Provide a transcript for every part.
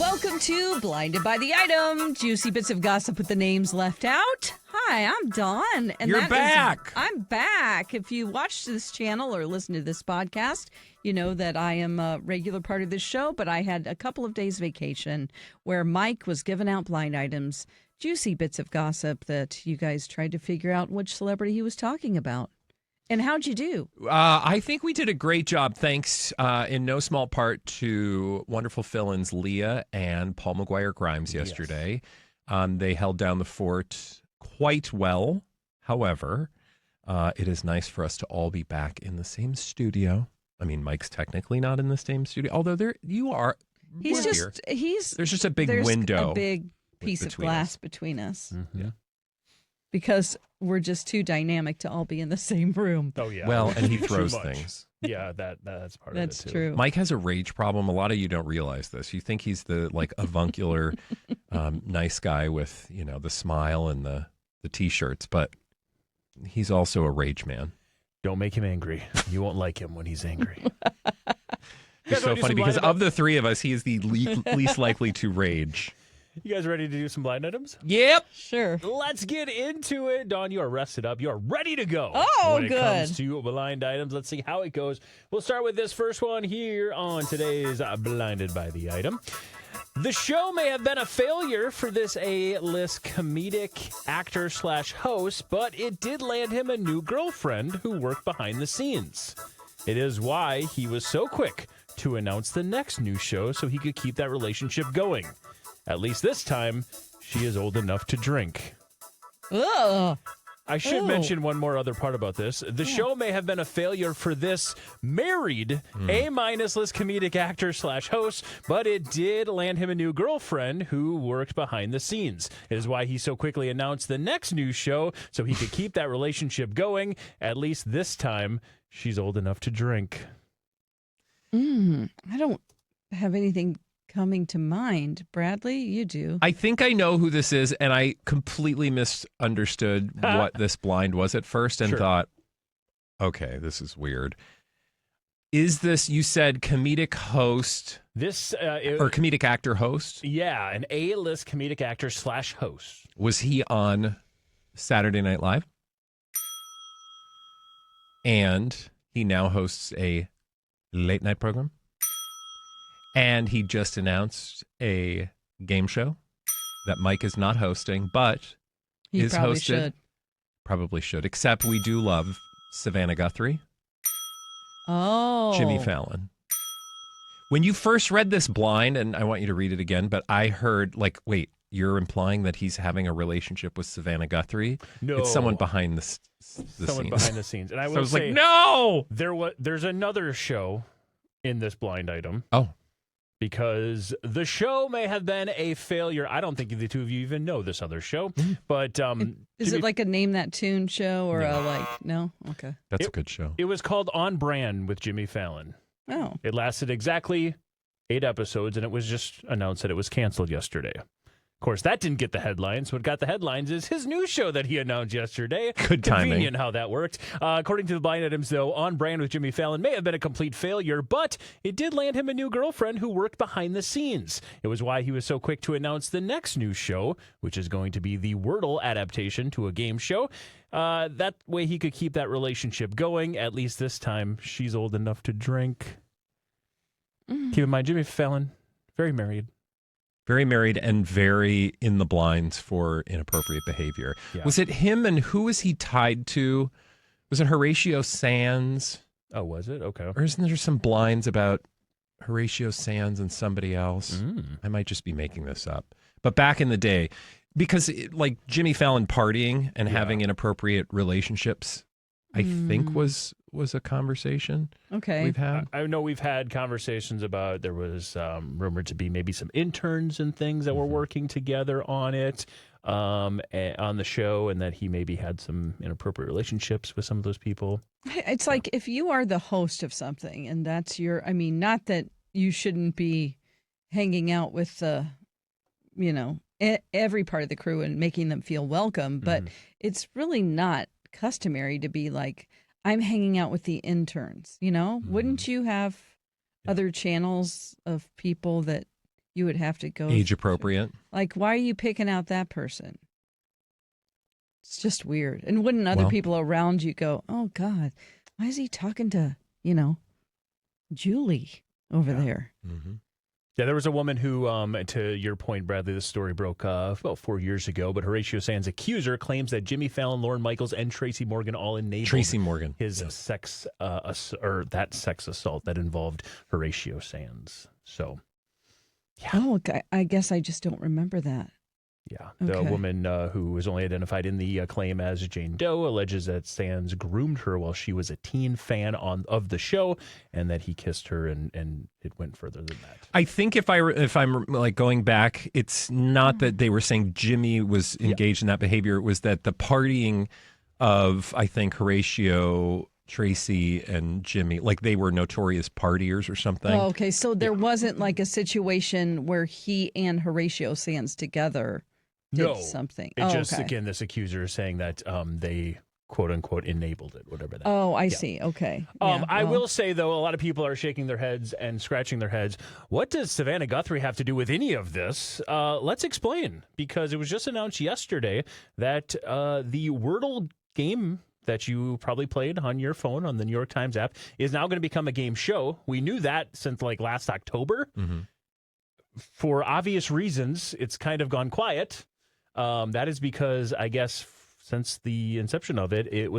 Welcome to Blinded by the Item, juicy bits of gossip with the names left out. Hi, I'm Dawn. And You're back. I'm back. If you watch this channel or listen to this podcast, you know that I am a regular part of this show, but I had a couple of days vacation where Mike was giving out blind items, juicy bits of gossip that you guys tried to figure out which celebrity he was talking about. And how'd you do? I think we did a great job, thanks in no small part to wonderful fill-ins Leah and Paul McGuire-Grimes yesterday. Yes. They held down the fort quite well. However, it is nice for us to all be back in the same studio. I mean, Mike's technically not in the same studio, although you are. There's just a big window. A big piece of glass between us. Mm-hmm. Yeah. Because we're just too dynamic to all be in the same room. Oh, yeah. Well, and he throws things. Yeah, that's part of it, too. That's true. Mike has a rage problem. A lot of you don't realize this. You think he's the, avuncular, nice guy with, the smile and the T-shirts, but he's also a rage man. Don't make him angry. You won't like him when he's angry. It's so funny because of the three of us, he is the least likely to rage. You guys ready to do some blind items? Yep. Sure. Let's get into it. Dawn, you are rested up. You are ready to go. Oh, when good. When it comes to blind items, let's see how it goes. We'll start with this first one here on today's Blinded by the Item. The show may have been a failure for this A-list comedic actor/host, but it did land him a new girlfriend who worked behind the scenes. It is why he was so quick to announce the next new show so he could keep that relationship going. At least this time, she is old enough to drink. Ugh. I should mention one more other part about this. The show may have been a failure for this married A-list comedic actor/host, but it did land him a new girlfriend who worked behind the scenes. It is why he so quickly announced the next new show so he could keep that relationship going. At least this time, she's old enough to drink. I don't have anything coming to mind. Bradley, you do. I think I know who this is, and I completely misunderstood what this blind was at first and thought, okay, this is weird. Is this, you said, comedic host or comedic actor host? Yeah, an A-list comedic actor/host. Was he on Saturday Night Live? And he now hosts a late night program? And he just announced a game show that Mike is not hosting, but is hosted. Probably should, except we do love Savannah Guthrie. Oh. Jimmy Fallon. When you first read this blind, and I want you to read it again, but I heard, wait, you're implying that he's having a relationship with Savannah Guthrie? No. It's someone behind the Someone behind the scenes. And I was say, like, no! There's another show in this blind item. Oh. Because the show may have been a failure. I don't think the two of you even know this other show. But is it like a Name That Tune show or no? Okay. That's a good show. It was called On Brand with Jimmy Fallon. Oh. It lasted exactly 8 episodes, and it was just announced that it was canceled yesterday. Of course, that didn't get the headlines. What got the headlines is his new show that he announced yesterday. Good timing. Convenient how that worked. According to the blind items, though, On Brand with Jimmy Fallon may have been a complete failure, but it did land him a new girlfriend who worked behind the scenes. It was why he was so quick to announce the next new show, which is going to be the Wordle adaptation to a game show. That way he could keep that relationship going. At least this time, she's old enough to drink. Keep in mind, Jimmy Fallon, very married. Very married and very in the blinds for inappropriate behavior. Yeah. Was it him, and who was he tied to? Was it Horatio Sands? Oh, was it? Okay. Or isn't there some blinds about Horatio Sands and somebody else? I might just be making this up. But back in the day, because Jimmy Fallon partying and having inappropriate relationships, I think was a conversation we've had. I know we've had conversations about there was rumored to be maybe some interns and things that were working together on it, on the show, and that he maybe had some inappropriate relationships with some of those people. It's like if you are the host of something and that's not that you shouldn't be hanging out with every part of the crew and making them feel welcome, but it's really not customary to be like, I'm hanging out with the interns, Wouldn't you have other channels of people that you would have to go Age appropriate. Like, why are you picking out that person? It's just weird. And wouldn't other people around you go, oh, God, why is he talking to, Julie over there? Mm-hmm. Yeah, there was a woman who, to your point, Bradley, this story broke about 4 years ago, but Horatio Sands' accuser claims that Jimmy Fallon, Lorne Michaels, and Tracy Morgan all enabled his sex assault that involved Horatio Sands. So, yeah. Oh, okay. I guess I just don't remember that. Yeah, the woman who was only identified in the claim as Jane Doe alleges that Sands groomed her while she was a teen fan of the show, and that he kissed her, and it went further than that. I think if I'm like going back, it's not that they were saying Jimmy was engaged in that behavior. It was that the partying of, I think, Horatio, Tracy, and Jimmy, like they were notorious partiers or something. Oh, okay, so there wasn't like a situation where he and Horatio Sands together did something. It just, again, this accuser is saying that they, quote unquote, enabled it, whatever that Oh, I see. Okay. I will say, though, a lot of people are shaking their heads and scratching their heads. What does Savannah Guthrie have to do with any of this? Let's explain, because it was just announced yesterday that the Wordle game that you probably played on your phone on the New York Times app is now going to become a game show. We knew that since like last October. Mm-hmm. For obvious reasons, it's kind of gone quiet. That is because, I guess, since the inception of it, it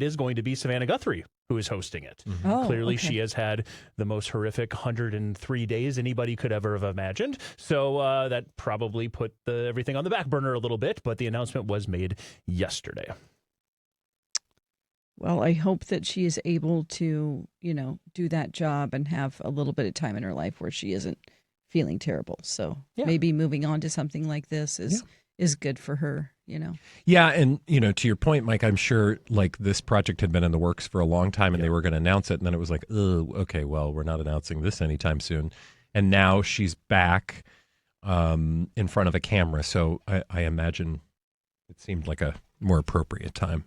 is going to be Savannah Guthrie who is hosting it. Mm-hmm. Oh, Clearly, okay. she has had the most horrific 103 days anybody could ever have imagined. So that probably put everything on the back burner a little bit, but the announcement was made yesterday. Well, I hope that she is able to, do that job and have a little bit of time in her life where she isn't feeling terrible. So maybe moving on to something like this is good for her, Yeah, and, to your point, Mike, I'm sure, like, this project had been in the works for a long time, and they were going to announce it, and then it was like, oh, okay, well, we're not announcing this anytime soon. And now she's back in front of a camera, so I imagine it seemed like a more appropriate time.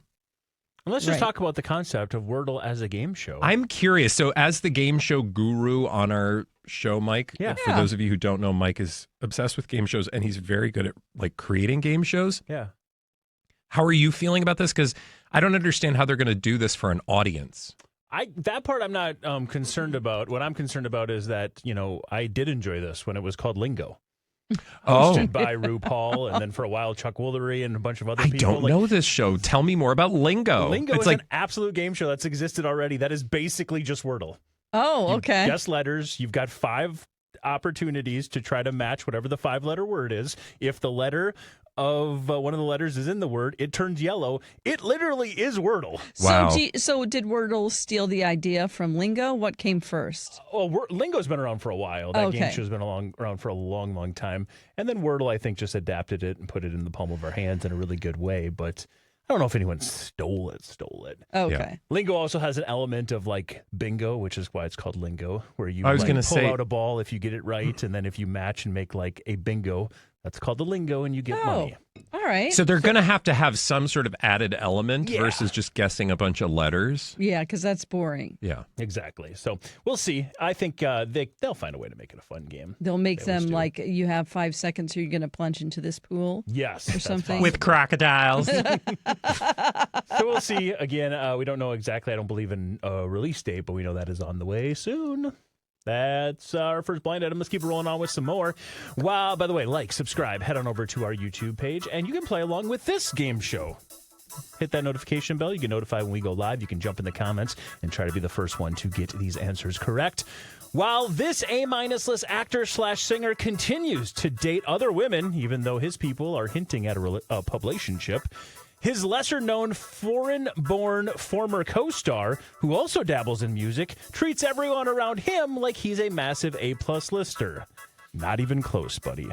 And let's just talk about the concept of Wordle as a game show. I'm curious. So as the game show guru on our show, Mike, for those of you who don't know, Mike is obsessed with game shows, and he's very good at like creating game shows. Yeah. How are you feeling about this? Because I don't understand how they're going to do this for an audience. That part I'm not concerned about. What I'm concerned about is that, I did enjoy this when it was called Lingo. Hosted by RuPaul, and then for a while Chuck Woolery and a bunch of other people. I don't know this show. Tell me more about Lingo. Lingo is an absolute game show that's existed already. That is basically just Wordle. Oh, okay. Guess letters. You've got 5 opportunities to try to match whatever the 5-letter word is. If the letter of one of the letters is in the word, it turns yellow. It literally is Wordle. Wow. So did Wordle steal the idea from Lingo? What came first? Well, Lingo's been around for a while. That game show's been around for a long, long time. And then Wordle, I think, just adapted it and put it in the palm of our hands in a really good way. But I don't know if anyone stole it. Okay. Yeah. Lingo also has an element of like bingo, which is why it's called Lingo, where you pull out a ball if you get it right, and then if you match and make like a bingo, that's called the lingo, and you get money. All right. So they're going to have some sort of added element versus just guessing a bunch of letters. Yeah, because that's boring. Yeah, exactly. So we'll see. I think they'll find a way to make it a fun game. They'll make them like you have 5 seconds, or you're going to plunge into this pool. Yes, or something with crocodiles. So we'll see. Again, we don't know exactly. I don't believe in a release date, but we know that is on the way soon. That's our first blind item. Let's keep rolling on with some more. Wow, by the way, subscribe, head on over to our YouTube page, and you can play along with this game show. Hit that notification bell. You get notified when we go live. You can jump in the comments and try to be the first one to get these answers correct. While this A-list actor/singer continues to date other women, even though his people are hinting at a publicationship, his lesser-known foreign-born former co-star, who also dabbles in music, treats everyone around him like he's a massive A-plus lister. Not even close, buddy.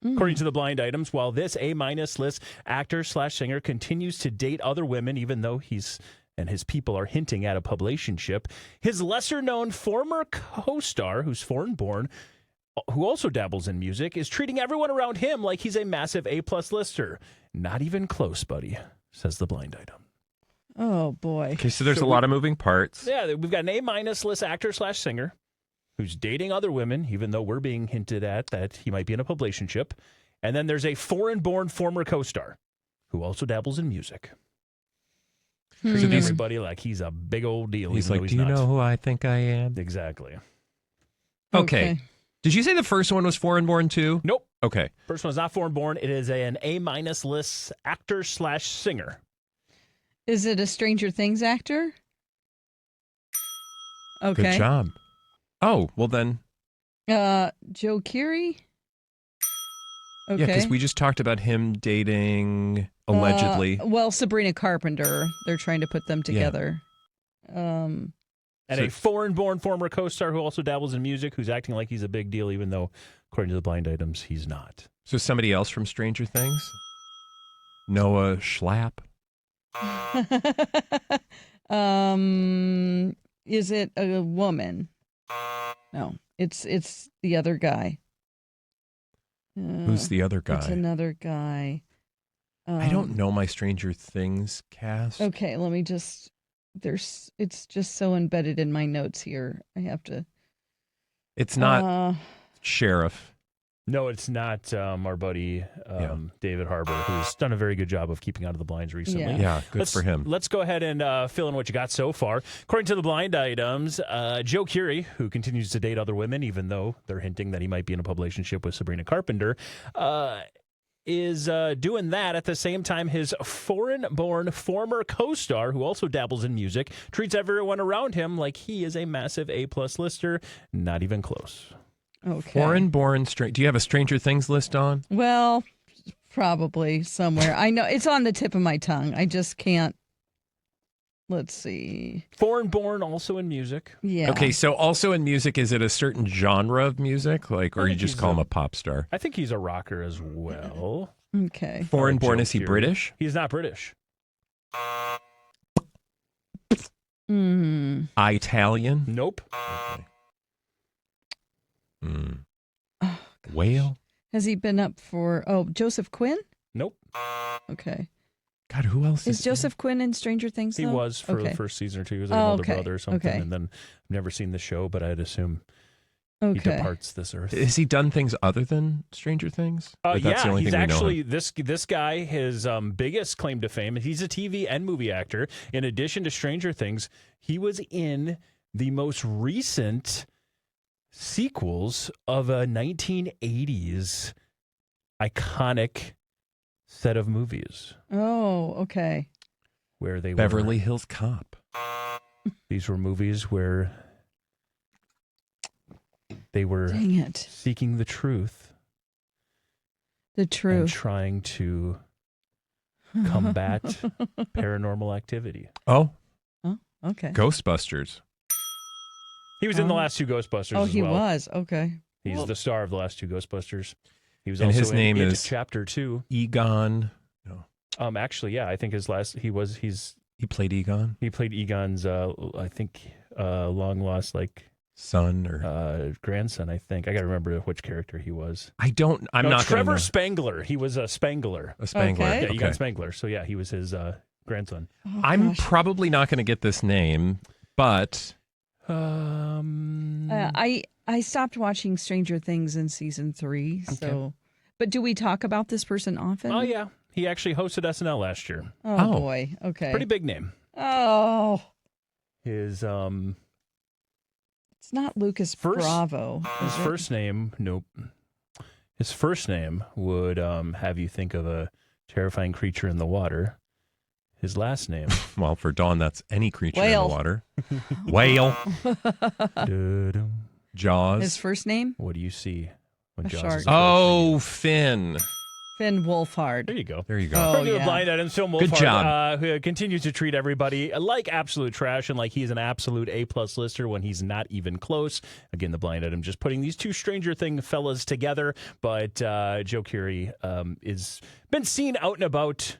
According to the blind items, while this A-list actor/singer continues to date other women, even though he's and his people are hinting at a publicationship, his lesser-known former co-star, who's foreign-born, who also dabbles in music, is treating everyone around him like he's a massive A-plus lister. Not even close, buddy, says the blind item. Oh, boy. Okay, so there's a lot of moving parts. Yeah, we've got an A-list actor/singer. who's dating other women, even though we're being hinted at that he might be in a publicationship. And then there's a foreign-born former co-star who also dabbles in music. Treating everybody like he's a big old deal. He's even like, though do you know who I think I am? Exactly. Okay. Did you say the first one was foreign-born too? Nope. Okay. First one is not foreign-born. It is an A-minus list actor/singer. Is it a Stranger Things actor? Okay. Good job. Oh, well then. Joe Keery? Okay. Yeah, because we just talked about him dating, allegedly. Well, Sabrina Carpenter. They're trying to put them together. And a foreign-born former co-star who also dabbles in music, who's acting like he's a big deal, even though, according to the blind items, he's not. So somebody else from Stranger Things? Noah Schlapp? Is it a woman? No, it's the other guy. Who's the other guy? It's another guy. I don't know my Stranger Things cast. Okay, let me just. It's just so embedded in my notes here. I have to. It's not Sheriff. No, it's not our buddy David Harbour, who's done a very good job of keeping out of the blinds recently. Yeah, good for him. Let's go ahead and fill in what you got so far. According to the blind items, Joe Keery, who continues to date other women, even though they're hinting that he might be in a publicationship with Sabrina Carpenter, is doing that at the same time his foreign-born former co-star, who also dabbles in music, treats everyone around him like he is a massive A-plus lister. Not even close. Okay. Foreign-born. Do you have a Stranger Things list on? Well, probably somewhere. I know it's on the tip of my tongue. I just can't. Let's see. Foreign-born, also in music. Yeah. Okay, so also in music, is it a certain genre of music, or you just call him a pop star? I think he's a rocker as well. Okay. Foreign-born, Joe is he Keery. British? He's not British. Italian? Nope. Okay. Oh, Whale? Has he been up for? Joseph Quinn? Nope. Okay. God, who else Is Joseph Quinn in Stranger Things? He though? was for the first season or two. He was like an older brother or something. And then I've never seen the show, but I'd assume he departs this earth. Has he done things other than Stranger Things? Like, that's the only he's thing we know actually him. this guy. His biggest claim to fame. He's a TV and movie actor. In addition to Stranger Things, he was in the most recent sequels of a 1980s iconic set of movies. Oh, okay. Where they Beverly Hills Cop. These were movies where they were seeking the truth. The truth. And trying to combat paranormal activity. Oh, okay. Ghostbusters. He was in the last two Ghostbusters Oh, as he well. was. Okay. He's the star of the last two Ghostbusters. He was And also his name in is Chapter 2. Egon. No. Actually, yeah, I think his last he played Egon. He played Egon's long lost son or grandson, I think. I got to remember which character he was. I'm not Trevor Spangler. He was a Spangler. A Spangler. Okay. Yeah, Egon Spangler. So yeah, he was his grandson. Oh, I'm gosh. probably not going to get this name, but I stopped watching Stranger Things in season 3. So, Okay. But do we talk about this person often? Oh yeah, he actually hosted SNL last year. Oh, boy. Okay. Pretty big name. Oh, His it's not Lucas Bravo. His first name, nope. His first name would have you think of a terrifying creature in the water. His last name, well, for Dawn, that's any creature Whale. in the water. Whale. doo-doo. Jaws. His first name? What do you see when A Jaws shark. is Oh, Finn. Finn Wolfhard. There you go. There you go. Oh, According to the yeah. blind items, Phil Good Wolfhard, job. who continues to treat everybody like absolute trash and like he's an absolute A-plus lister when he's not even close. Again, the blind item just putting these two Stranger Thing fellas together. But Joe Keery is been seen out and about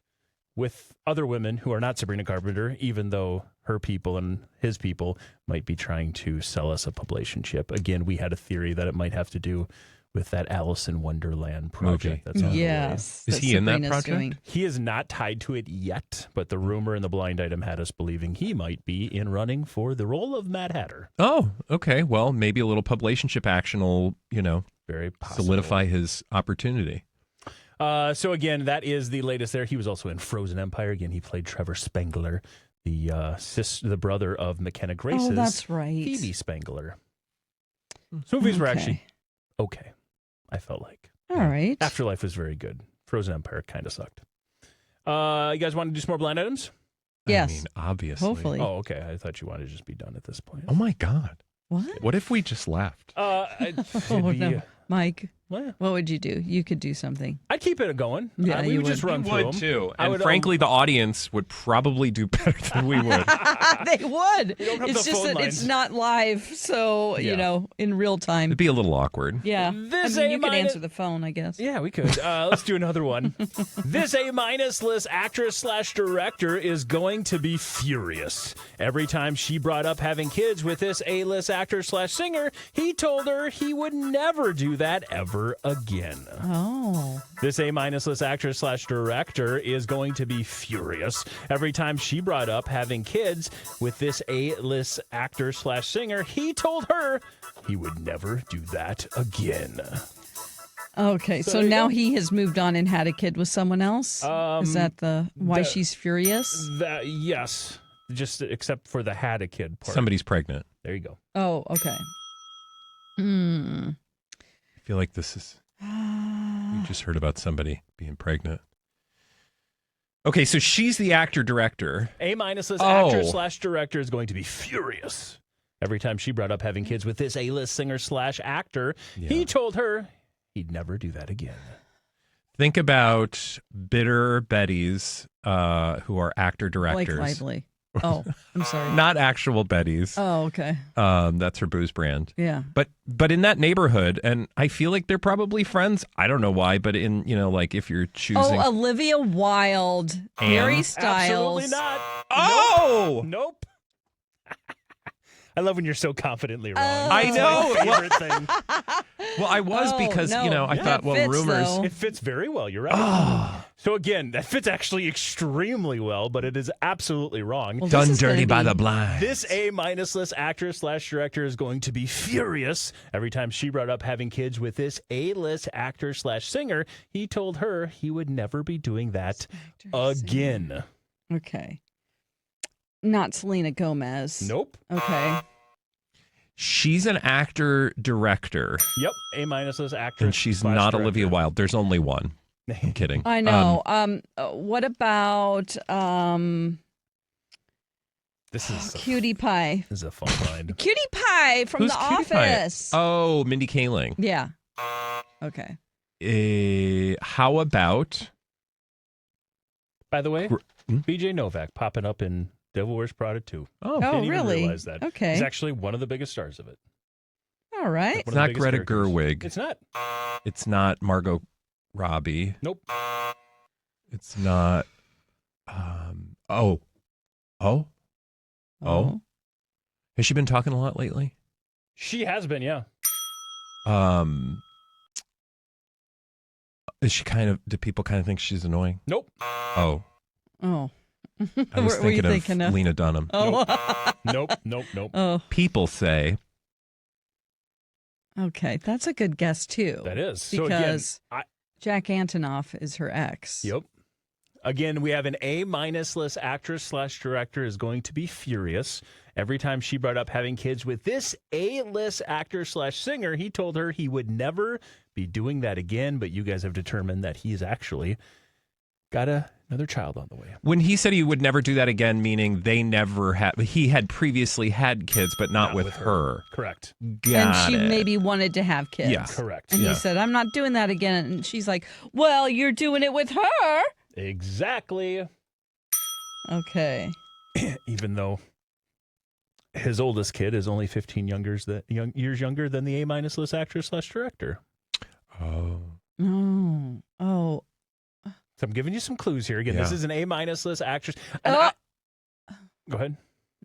with other women who are not Sabrina Carpenter, even though her people and his people might be trying to sell us a publicationship. Again, we had a theory that it might have to do with that Alice in Wonderland project that's on the way. Yes. Is he in that Sabrina's project? doing. He is not tied to it yet, but the rumor in the blind item had us believing he might be in running for the role of Mad Hatter. Oh, okay. Well, maybe a little publicationship action will, Very possible. solidify his opportunity. So again, that is the latest there. He was also in Frozen Empire. Again, he played Trevor Spangler, the brother of McKenna Grace's Oh, that's right. Phoebe Spangler. So movies were actually okay, I felt like. All right. Afterlife was very good. Frozen Empire kind of sucked. You guys want to do some more blind items? Yes. I mean, obviously. Hopefully. Oh, okay. I thought you wanted to just be done at this point. Oh, my God. What? What if we just left? Oh, no. Mike, Well, what would you do? You could do something. I'd keep it going. Yeah, we you would just would. run We through would, them. too. I And would, frankly, the audience would probably do better than we would. They would. We don't have It's the just phone that it's lines. not live, so, Yeah. in real time. It'd be a little awkward. Yeah. This I mean, you A could minus- answer the phone, I guess. Yeah, we could. Let's do another one. This A-minus list actress/director is going to be furious. Every time she brought up having kids with this A-list actor/singer, he told her he would never do that ever again. Oh. This A-minus list actress/director is going to be furious. Every time she brought up having kids with this A-list actor/singer, he told her he would never do that again. Okay, so there you now go. he has moved on and had a kid with someone else? Is that why she's furious? Yes, just except for the had a kid part. Somebody's pregnant. There you go. Oh, okay. I feel like this is... You just heard about somebody being pregnant. Okay, so she's the actor-director. A-minus list Oh. actor/director is going to be furious. Every time she brought up having kids with this A-list singer/actor, he told her he'd never do that again. Think about bitter Bettys who are Blake actor-directors. Lively. Oh, I'm sorry. Not actual Bettys. Oh, okay. That's her booze brand. Yeah. But in that neighborhood, and I feel like they're probably friends. I don't know why, but in, like if you're choosing... Oh, Olivia Wilde, Harry Styles. Absolutely not. Oh! Nope. I love when you're so confidently wrong. I It's know. my favorite thing. Well, I was Oh, because, no. I Yeah. thought, well, It fits, rumors... though. It fits very well. You're right. So again, that fits actually extremely well, but it is absolutely wrong. Well, Done this is dirty gonna by be- the blind. This A-minus list actor/director is going to be furious. Every time she brought up having kids with this A-list actor/singer, he told her he would never be doing that again. Okay. Not Selena Gomez. Nope. Okay. She's an actor-director, Yep. A-minus list actor. and she's not Olivia Wilde. There's only one. I'm kidding. I know. What about This is Cutie Pie? This is a fun line. Cutie Pie from Who's The Cutie Pie? Office. Oh, Mindy Kaling. Yeah. Okay. How about... By the way, Hmm? BJ Novak popping up in Devil Wears Prada 2. Oh, Oh, Didn't even really? realize that. Okay. He's actually one of the biggest stars of it. All right. One it's of the not biggest Greta characters. Gerwig. It's not. It's not Margot Robbie. Nope. It's not... Oh. Has she been talking a lot lately? She has been, yeah. Is she do people kind of think she's annoying? Nope. Oh. Oh. I was What were you thinking thinking of of? Lena Dunham. Oh. Nope. Oh. People say... Okay. That's a good guess, too. That is. Because so again, Jack Antonoff is her ex. Yep. Again, we have an A-minus list actress/director is going to be furious. Every time she brought up having kids with this A-list actor/singer, he told her he would never be doing that again. But you guys have determined that he's actually got another child on the way. When he said he would never do that again, meaning they never had... He had previously had kids, but not with her. Correct. And Got she it. maybe wanted to have kids. Yeah. Correct. And he said, I'm not doing that again. And she's like, well, you're doing it with her. Exactly. Okay. Even though his oldest kid is only 15 years younger than the A-minus list actress/director. Oh. Oh. So I'm giving you some clues here. Again, Yeah. this is an A-minus list actress. And Oh. Go ahead.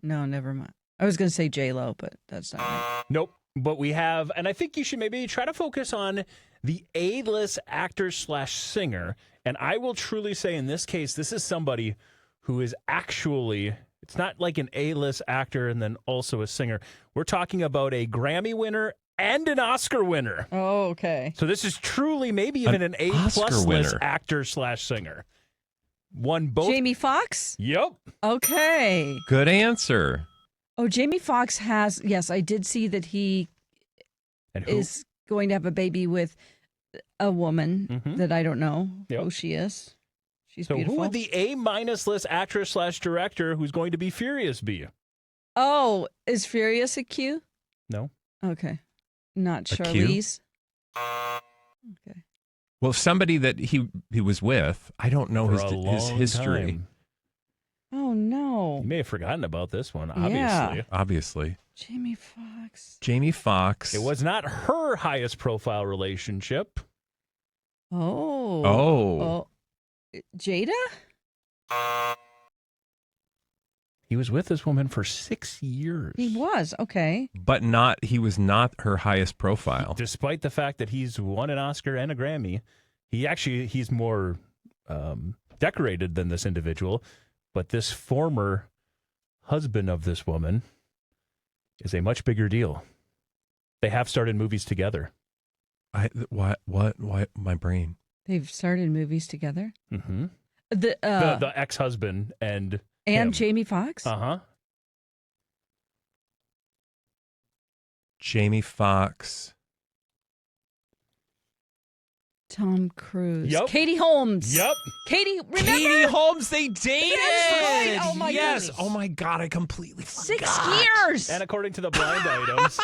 No, never mind. I was going to say J-Lo, but that's not right. Nope. But we have, and I think you should maybe try to focus on the A-list actor/singer. And I will truly say in this case, this is somebody who is actually, it's not like an A-list actor and then also a singer. We're talking about a Grammy winner and an Oscar winner. Oh, okay. So this is truly maybe even an A-plus list actor/singer. Won both. Jamie Foxx? Yep. Okay. Good answer. Oh, Jamie Foxx has, yes, I did see that he is going to have a baby with a woman that I don't know who she is. She's beautiful. Who would the A-minus list actress/director who's going to be Furious be? Oh, is Furious a Q? No. Okay. Not A Q? Charlize? Okay. Well, somebody that he was with, I don't know his history. Time. Oh, no. You may have forgotten about this one, Yeah. Obviously. Jamie Foxx. Jamie Foxx. It was not her highest profile relationship. Oh. Jada? He was with this woman for 6 years. He was. Okay. But he was not her highest profile. Despite the fact that he's won an Oscar and a Grammy, he's more decorated than this individual. But this former husband of this woman is a much bigger deal. They have started movies together. What? My brain. They've started movies together? Mm-hmm. The The ex-husband and And him. Jamie Foxx? Uh-huh. Jamie Foxx. Tom Cruise. Yep. Katie Holmes. Yep. Katie, remember? Katie Holmes, they dated. right. Oh, my yes. goodness. Oh my God, I completely forgot. 6 years. And according to the blind items,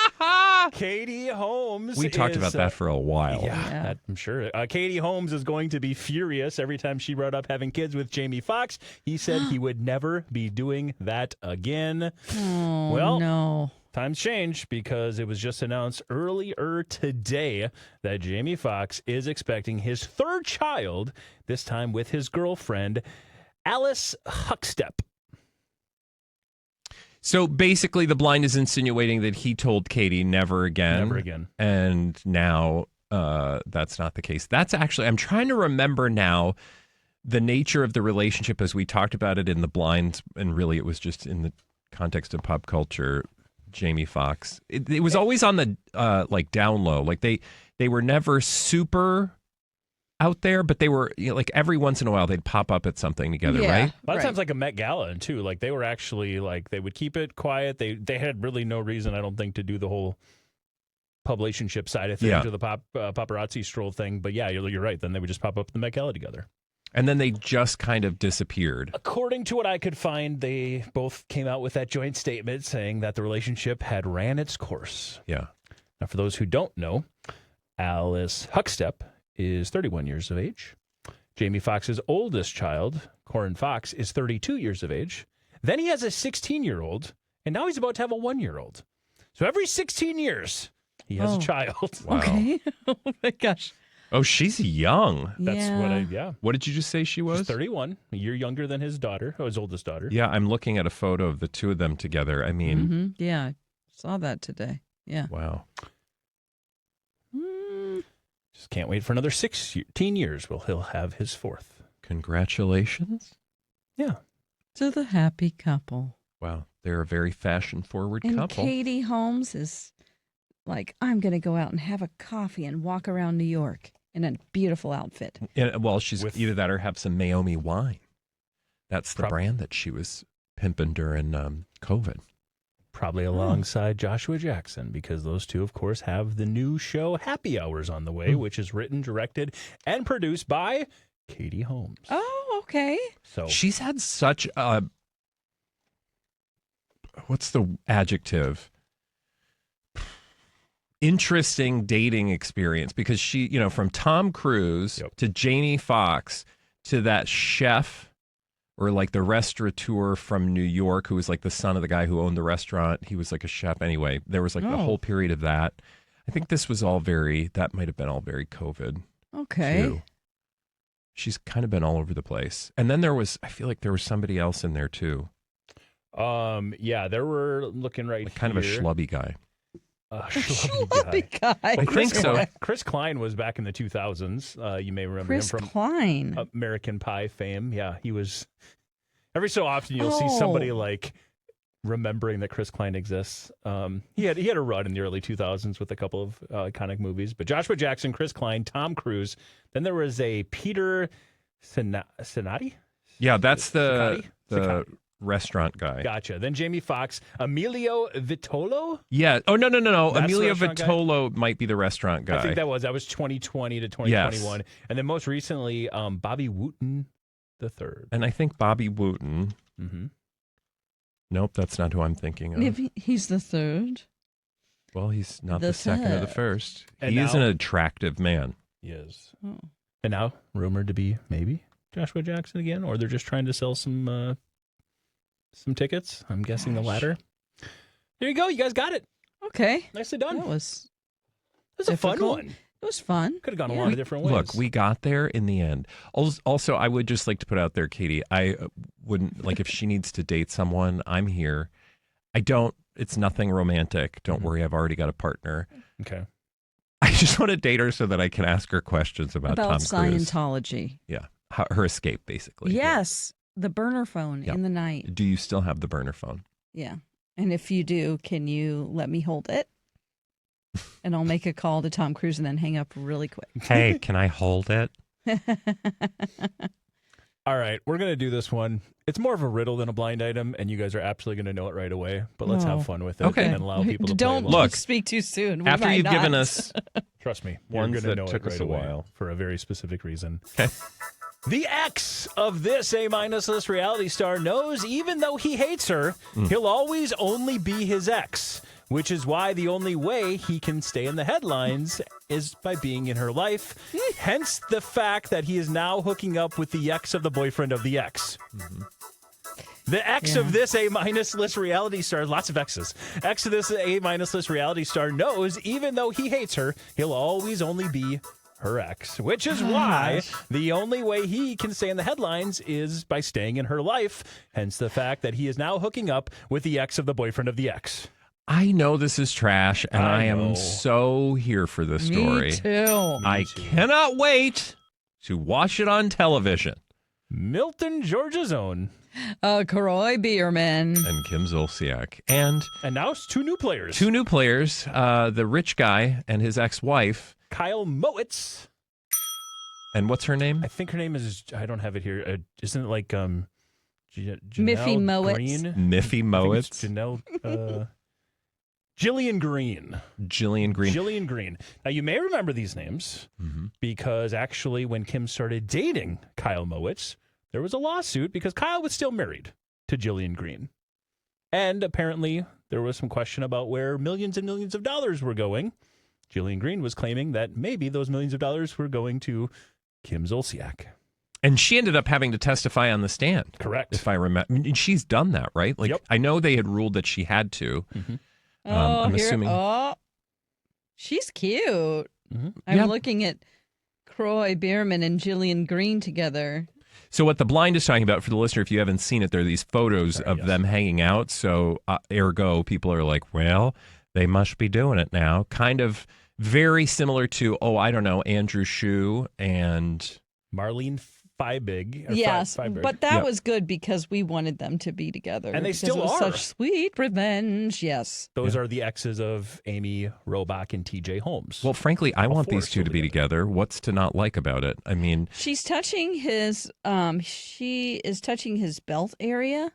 Katie Holmes We talked about that for a while. Yeah, I'm sure. Katie Holmes is going to be furious every time she brought up having kids with Jamie Foxx. He said he would never be doing that again. Oh, Well, no. times change because it was just announced earlier today that Jamie Foxx is expecting his third child, this time with his girlfriend, Alice Huckstep. So basically, the blind is insinuating that he told Katie never again. Never again. And now that's not the case. That's actually, I'm trying to remember now the nature of the relationship as we talked about it in the blind. And really, it was just in the context of pop culture. Jamie Foxx. It was always on the like down low. Like they were never super out there, but they were like every once in a while they'd pop up at something together, right? A lot of times like a Met Gala too. Like they were actually like they would keep it quiet. They had really no reason, I don't think, to do the whole publicationship side of things or the paparazzi stroll thing. But yeah, you're right. Then they would just pop up at the Met Gala together. And then they just kind of disappeared. According to what I could find, they both came out with that joint statement saying that the relationship had ran its course. Yeah. Now, for those who don't know, Alice Huckstep is 31 years of age. Jamie Foxx's oldest child, Corin Fox, is 32 years of age. Then he has a 16-year-old, and now he's about to have a 1-year-old. So every 16 years, he has a child. Wow. Okay. Oh, my gosh. Oh, she's young. That's What did you just say she was? She's 31, a year younger than his daughter, his oldest daughter. Yeah, I'm looking at a photo of the two of them together. I mean, Yeah, saw that today. Yeah. wow. Just can't wait for another 16 years. Well, he'll have his fourth. Congratulations. Yeah. To the happy couple. Wow. They're a very fashion-forward And couple. Katie Holmes is like, I'm going to go out and have a coffee and walk around New York in a beautiful outfit. Yeah, well, she's either that or have some Maomi wine. That's the brand that she was pimping during COVID. Probably alongside Joshua Jackson, because those two, of course, have the new show Happy Hours on the way, which is written, directed, and produced by Katie Holmes. Oh, okay. So She's had such a, what's the adjective? Interesting dating experience, because she, from Tom Cruise to Jamie Foxx to that chef or like the restaurateur from New York who was like the son of the guy who owned the restaurant. He was like a chef anyway. There was like the whole period of that. I think this was all that might have been all very COVID. Okay. Too. She's kind of been all over the place. And then I feel like there was somebody else in there too. yeah, there were looking right Like kind of a here. schlubby guy. Schlubby guy. guy. I think so. Chris Klein was back in the 2000s. You may remember Chris him from Klein. American Pie fame. Yeah, he was. Every so often you'll see somebody like remembering that Chris Klein exists. He had a run in the early 2000s with a couple of iconic movies. But Joshua Jackson, Chris Klein, Tom Cruise. Then there was a Peter Sinati? Yeah, that's the Ciccati? restaurant guy. Gotcha. Then Jamie Foxx, Emilio Vitolo. Yeah. Oh, no. That's the Emilio restaurant guy? Vitolo might be the restaurant guy. I think that was 2020 to 2021. Yes. And then most recently, Bobby Wooten the third. And I think Bobby Wooten. Mm-hmm. Nope, that's not who I'm thinking of. If he's the third. Well, he's not The the second or the third. first. And He is now- an attractive man. Yes. Oh. And now rumored to be maybe Joshua Jackson again, or they're just trying to sell some tickets. I'm guessing the Gosh. latter. There you go. You guys got it. Okay. Nicely done. That was a fun difficult. one. It was fun. Could have gone a Yeah. lot of different ways. Look, we got there in the end. Also, I would just like to put out there, Katie, I wouldn't, like, if she needs to date someone, I'm here. It's nothing romantic. Don't worry, I've already got a partner. Okay. I just want to date her so that I can ask her questions about Tom Cruise. Scientology. Yeah. Her escape, basically. Yes. The burner phone Yeah. in the night. Do you still have the burner phone? Yeah. And if you do, can you let me hold it? And I'll make a call to Tom Cruise and then hang up really quick. Hey, can I hold it? All right, we're going to do this one. It's more of a riddle than a blind item, and you guys are absolutely going to know it right away. But let's have fun with it Okay. and allow people to Don't play along. Look, speak too soon. We After might you've given not. us Trust me, ones you're going to that know took it us right a away while. for a very specific reason. Okay. The ex of this A-minus list reality star knows even though he hates her, he'll always only be his ex, which is why the only way he can stay in the headlines is by being in her life. Hence the fact that he is now hooking up with the ex of the boyfriend of the ex. The ex of this A-minus list reality star, lots of X's. Ex of this A-minus list reality star knows even though he hates her, he'll always only be her ex, which is why the only way he can stay in the headlines is by staying in her life. Hence the fact that he is now hooking up with the ex of the boyfriend of the ex. I know this is trash, and I I know. am so here for this story. Me too. I cannot wait to watch it on television. Milton, Georgia's own. Croy Bierman. And Kim Zolciak. And And now it's two new players. two new players, the rich guy and his ex-wife. Kyle Mowitz. And what's her name? I think her name is, I don't have it here. Isn't it like Janelle Miffy Mowitz. Green? Miffy I think it's Mowitz. Janelle, Jillian Green. Jillian Green. Jillian Green. Now, you may remember these names because actually when Kim started dating Kyle Mowitz, there was a lawsuit because Kyle was still married to Jillian Green. And apparently there was some question about where millions and millions of dollars were going. Jillian Green was claiming that maybe those millions of dollars were going to Kim Zolciak. And she ended up having to testify on the stand. Correct. If I remember. I mean, she's done that, right? Like, Yep. I know they had ruled that she had to. I'm assuming. Oh, she's cute. Mhm. I'm Yeah. looking at Croy Bierman and Jillian Green together. So what the blind is talking about, for the listener, if you haven't seen it, there are these photos of them hanging out. So ergo, people are like, well, they must be doing it now. Kind of very similar to, I don't know, Andrew Shue and... Marlene Fiebig. or Yes, Fiebig. but that Yep. was good because we wanted them to be together. And they because still it was are. such sweet revenge. Yes. Those are the exes of Amy Robach and TJ Holmes. Well, frankly, I want four these two still to be together. What's to not like about it? I mean, She's touching his she is touching his belt area.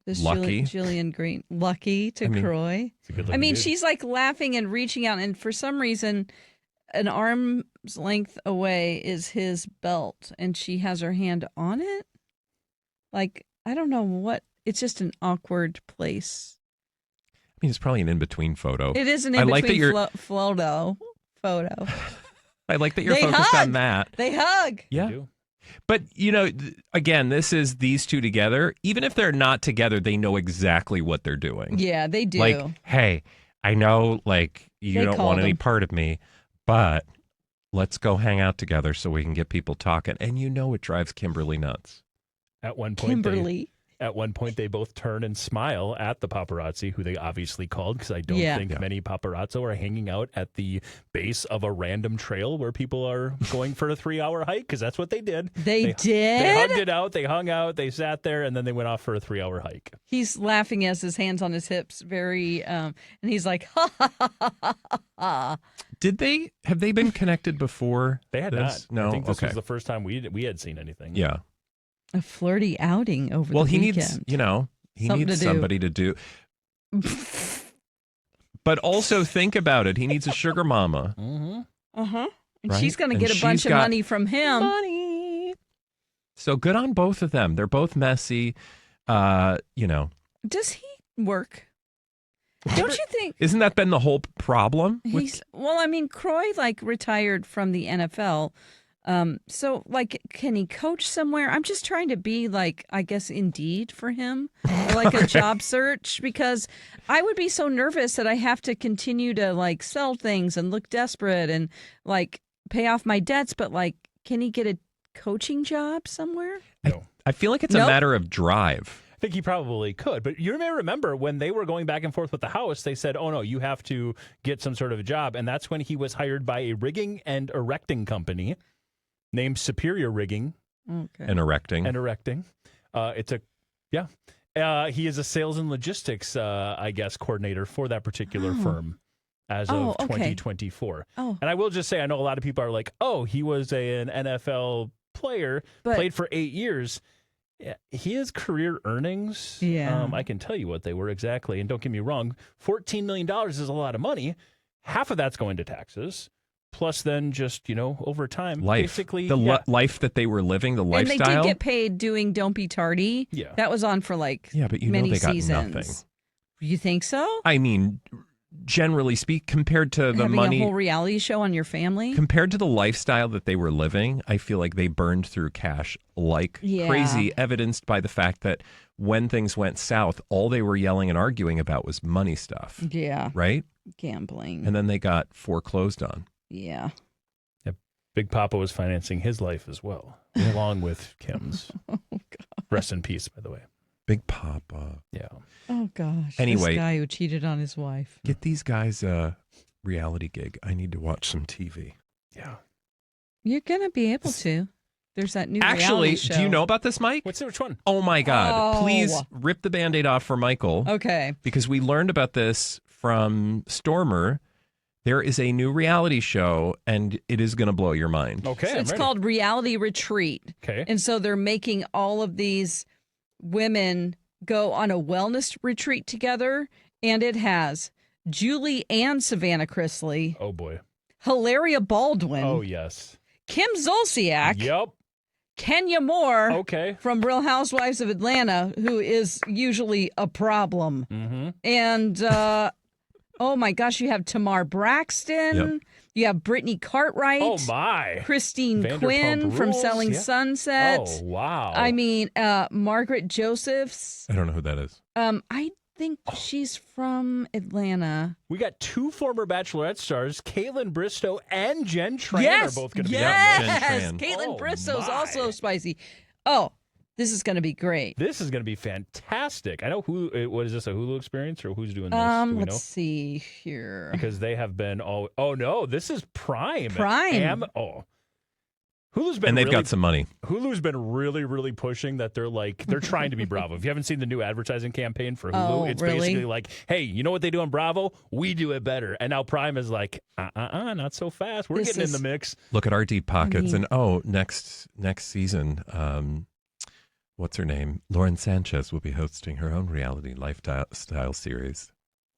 This Lucky. Jillian Green. Lucky to I mean, Croy. It's a good I looking mean, dude. she's like laughing and reaching out, and for some reason, an arm's length away is his belt, and she has her hand on it. Like, I don't know what. It's just an awkward place. it's probably an in-between photo. It is an I in like that between you're- photo. I like that you're They focused hug. on that. They hug. Yeah. They do. But, again, this is these two together. Even if they're not together, they know exactly what they're doing. Yeah, they do. Like, hey, I know, like, you They don't called want any him. part of me, but let's go hang out together so we can get people talking. And it drives Kimberly nuts. At one point, Kimberly. At one point, they both turn and smile at the paparazzi, who they obviously called, because I don't think many paparazzi are hanging out at the base of a random trail where people are going for a 3-hour hike, because that's what they did. They did? They hugged it out, they hung out, they sat there, and then they went off for a 3-hour hike. He's laughing as his hands on his hips, and he's like, ha, ha, ha, ha, ha, ha. Have they been connected before? They had this? not. No, I think this was the first time we had seen anything. Yeah. A flirty outing over the he weekend. He needs somebody to do. But also think about it. He needs a sugar mama. Mm-hmm. Uh-huh. And Right? she's going to And get a bunch she's of got money from him. Money. So good on both of them. They're both messy. Does he work? Don't you think? Isn't that been the whole problem? Croy retired from the NFL. So can he coach somewhere? I'm just trying to be I guess Indeed for him, or a job search, because I would be so nervous that I have to continue to sell things and look desperate and pay off my debts. But can he get a coaching job somewhere? No. I feel like it's a matter of drive. I think he probably could. But you may remember when they were going back and forth with the House, they said, oh, no, you have to get some sort of a job. And that's when he was hired by a rigging and erecting company named Superior Rigging. Okay. And erecting. He is a sales and logistics, coordinator for that particular firm as of 2024. Oh. And I will just say, I know a lot of people are like, oh, he was an NFL player, played for 8 years. Yeah, his career earnings, I can tell you what they were exactly. And don't get me wrong, $14 million is a lot of money. Half of that's going to taxes. Plus then just, over time. Life. Basically. Life that they were living, the lifestyle. And they did get paid doing Don't Be Tardy. Yeah. That was on for but many they got seasons. nothing. You think so? I mean, generally compared to the Having money. a whole reality show on your family? Compared to the lifestyle that they were living, I feel like they burned through cash like crazy, evidenced by the fact that when things went south, all they were yelling and arguing about was money stuff. Yeah. Right? Gambling. And then they got foreclosed on. Yeah. Big Papa was financing his life as well, along with Kim's. Oh, God. Rest in peace, by the way. Big Papa. Yeah. Oh, gosh. Anyway. This guy who cheated on his wife. Get these guys a reality gig. I need to watch some TV. Yeah. You're going to be able to. There's that new reality show. Do you know about this, Mike? Which one? Oh, my God. Oh. Please rip the Band-Aid off for Michael. Okay. Because we learned about this from Stormer. There is a new reality show, and it is going to blow your mind. Okay, so it's called Reality Retreat. Okay. And so they're making all of these women go on a wellness retreat together, and it has Julie and Savannah Chrisley. Oh, boy. Hilaria Baldwin. Oh, yes. Kim Zolciak. Yep. Kenya Moore. Okay. From Real Housewives of Atlanta, who is usually a problem. Mm-hmm. And... oh, my gosh, you have Tamar Braxton. Yep. You have Brittany Cartwright. Oh, my. Christine Vanderpump Quinn from Rules, Selling Sunset. Oh, wow. I mean, Margaret Josephs. I don't know who that is. I think she's from Atlanta. We got 2 former Bachelorette stars, Caitlin Bristow and Jen Traynor, Yes, are both going to be yes. on Jen Tran. Caitlin Oh, Bristow's my. also spicy. Oh, this is going to be great. This is going to be fantastic. I know what is this, a Hulu experience, or who's doing this? Do we Let's know? see here. Because they have been all. Oh no, this is Prime. Prime. Hulu's been And they've really, got some money. Hulu's been really, really pushing that they're trying to be Bravo. If you haven't seen the new advertising campaign for Hulu, Oh, it's really? basically like, hey, you know what they do on Bravo? We do it better. And now Prime is like, not so fast. We're This getting is- in the mix. Look at our deep pockets. mean- And next season, what's her name? Lauren Sanchez will be hosting her own reality lifestyle series.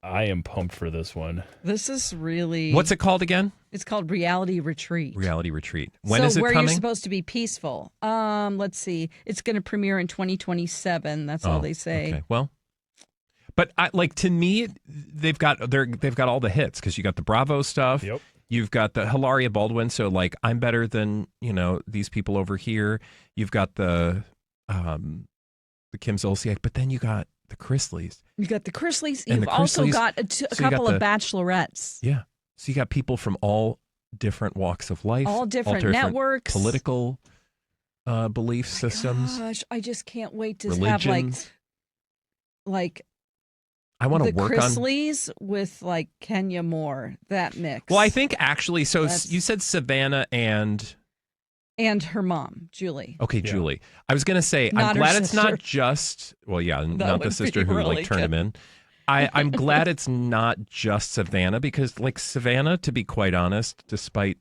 I am pumped for this one. This is really. What's it called again? It's called Reality Retreat. Reality Retreat. When so is it where coming? you're supposed to be peaceful. Let's see. It's going to premiere in 2027. That's all they say. Okay. Well, but to me, they've got all the hits because you got the Bravo stuff. Yep. You've got the Hilaria Baldwin. So I'm better than these people over here. You've got the Kim Zolciak, but then you got the Chrisleys. You got the Chrisleys. And You've the also Chrisleys- got a so you got couple of the- bachelorettes. Yeah. So you got people from all different walks of life, All different networks. political belief systems. Gosh, I just can't wait to Religions. have like I want to the work Chrisleys with like Kenya Moore, that mix. Well, I think actually, so That's- you said Savannah and her mom, Julie. okay, Julie. I was going to say, Not I'm her glad it's sister. not just, well, yeah, not the would sister be who really like turned him good. in. I'm glad it's not just Savannah because, like, Savannah, to be quite honest, despite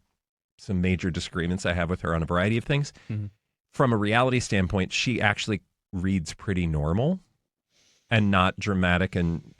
some major disagreements I have with her on a variety of things, from a reality standpoint, she actually reads pretty normal and not dramatic and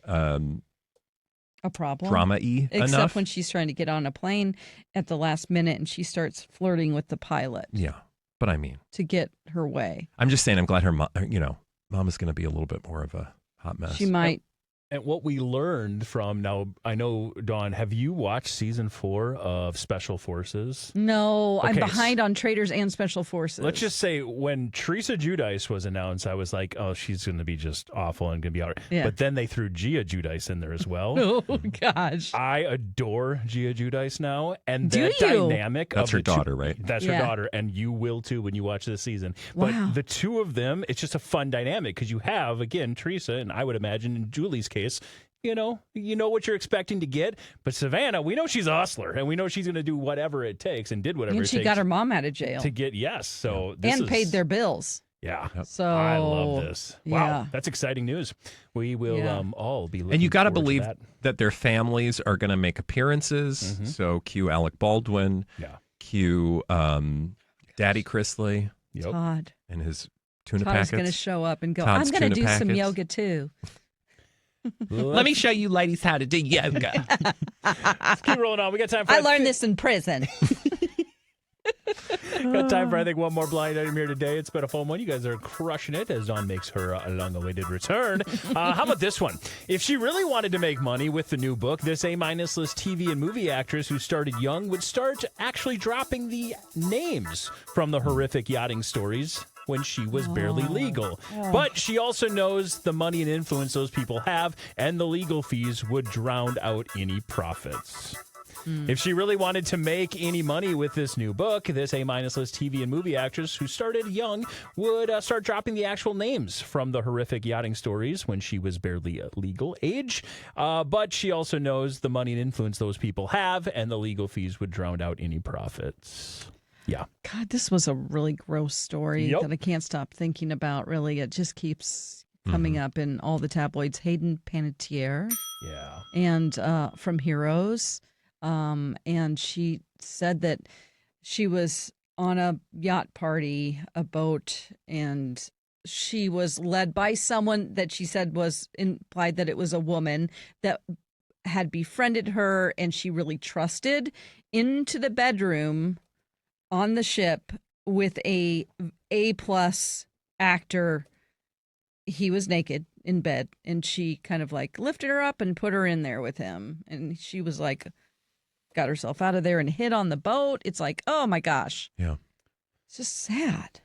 A problem. drama-y Except enough. when she's trying to get on a plane at the last minute and she starts flirting with the pilot Yeah, but I mean, to get her way. I'm just saying I'm glad her mom is going to be a little bit more of a hot mess. She might. And what we learned from now, I know, Dawn, have you watched season 4 of Special Forces? No, I'm Okay, behind on Traders and Special Forces. Let's just say when Teresa Giudice was announced, I was like, oh, she's going to be just awful and going to be all right. Yeah. But then they threw Gia Giudice in there as well. Oh, gosh. I adore Gia Giudice now. And Do that you? dynamic That's of her the two- daughter, right? That's Yeah. her daughter. And you will too when you watch this season. Wow. But the two of them, it's just a fun dynamic because you have, again, Teresa, and I would imagine in Julie's case, you know what you're expecting to get. But Savannah, we know she's a hustler, and we know she's going to do whatever it takes and did whatever And it she takes got her mom out of jail to get, yes. So this and is, paid their bills. yeah. So I love this. Wow, yeah. that's exciting news. We will Yeah. all be looking And you got to forward believe that. that their families are going to make appearances. So cue Alec Baldwin, Yeah. cue Daddy Chrisley Yep. Todd. and his tuna Todd's going to packets. show up and go, Todd's I'm going to tuna do some packets. yoga too. Let me show you ladies how to do yoga. Let's keep rolling on. We got time for I learned this in prison. Got time for, I think, one more blind item here today. It's been a fun one. You guys are crushing it as Dawn makes her long-awaited return. How about this one? If she really wanted to make money with the new book, this A-list TV and movie actress who started young would start actually dropping the names from the horrific yachting stories when she was barely legal. But she also knows the money and influence those people have, and the legal fees would drown out any profits. If she really wanted to make any money with this new book, this A-list TV and movie actress who started young would start dropping the actual names from the horrific yachting stories when she was barely legal age. But she also knows the money and influence those people have, and the legal fees would drown out any profits. Yeah. God, this was a really gross story Yep. that I can't stop thinking about, really. It just keeps coming up in all the tabloids. Hayden Panettiere Yeah. and from Heroes. And she said that she was on a yacht party, a boat, and she was led by someone that she said was implied that it was a woman that had befriended her and she really trusted into the bedroom on the ship with A-plus actor. He was naked in bed and she kind of like lifted her up and put her in there with him. And she was like, got herself out of there and hid on the boat. It's like, oh my gosh. Yeah. It's just sad.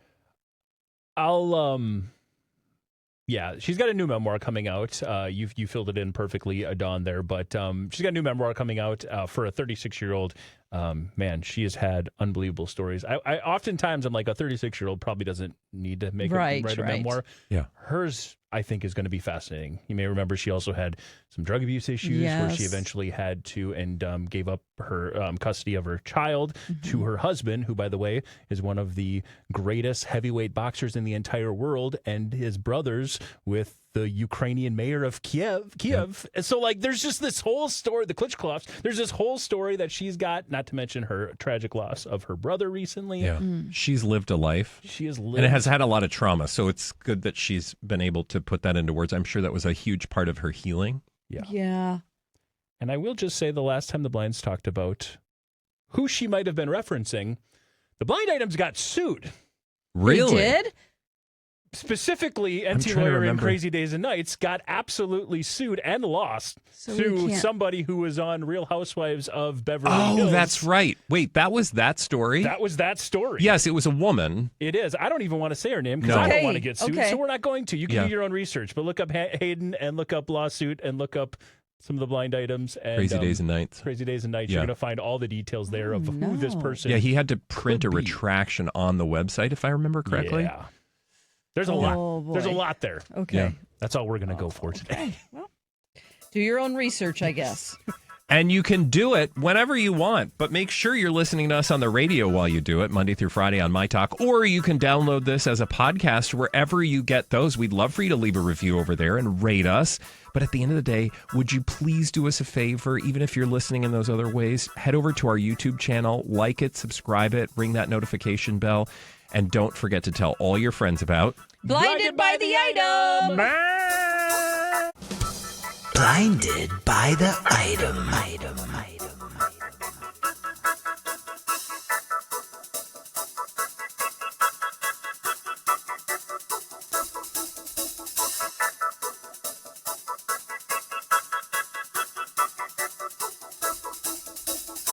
Yeah, she's got a new memoir coming out. You filled it in perfectly, Dawn, there. But she's got a new memoir coming out for a 36-year-old. Man, she has had unbelievable stories. I oftentimes I'm like, a 36-year-old probably doesn't need to write a memoir. Yeah. Hers, I think, is going to be fascinating. You may remember she also had some drug abuse issues where she Yes. eventually had to and gave up her custody of her child to her husband, who, by the way, is one of the greatest heavyweight boxers in the entire world, and his brothers with the Ukrainian mayor of Kiev. And so, like, there's just this whole story, the Klitschkovs, there's this whole story that she's got, not to mention her tragic loss of her brother recently. Yeah. She's lived a life. She has lived. And it has had a lot of trauma. So it's good that she's been able to put that into words. I'm sure that was a huge part of her healing. Yeah. And I will just say the last time the Blinds talked about who she might have been referencing, the Blind Items got sued. Really? They did? Specifically, I'm NT trying to Lawyer in remember. Crazy Days and Nights got absolutely sued and lost So we to can't- somebody who was on Real Housewives of Beverly Hills. Oh, that's right. Wait, that was that story? That was that story. Yes, it was a woman. It is. I don't even want to say her name because No. I don't Okay, want to get sued, okay. so we're not going to. You can Yeah. do your own research, but look up Hayden and look up lawsuit and look up some of the Blind Items. And, Crazy Days and Nights. Crazy Days and Nights. Yeah. You're going to find all the details there of who this no. person Yeah, he had to print a could be. retraction on the website, if I remember correctly. Yeah. There's a Oh, lot. There's a boy. lot there. Okay. Yeah. That's all we're going to go for today. Well, do your own research, I guess. And you can do it whenever you want, but make sure you're listening to us on the radio while you do it, Monday through Friday on myTalk, or you can download this as a podcast wherever you get those. We'd love for you to leave a review over there and rate us. But at the end of the day, would you please do us a favor, even if you're listening in those other ways? Head over to our YouTube channel, like it, subscribe it, ring that notification bell, and don't forget to tell all your friends about Blinded by the Item! Blinded by the item.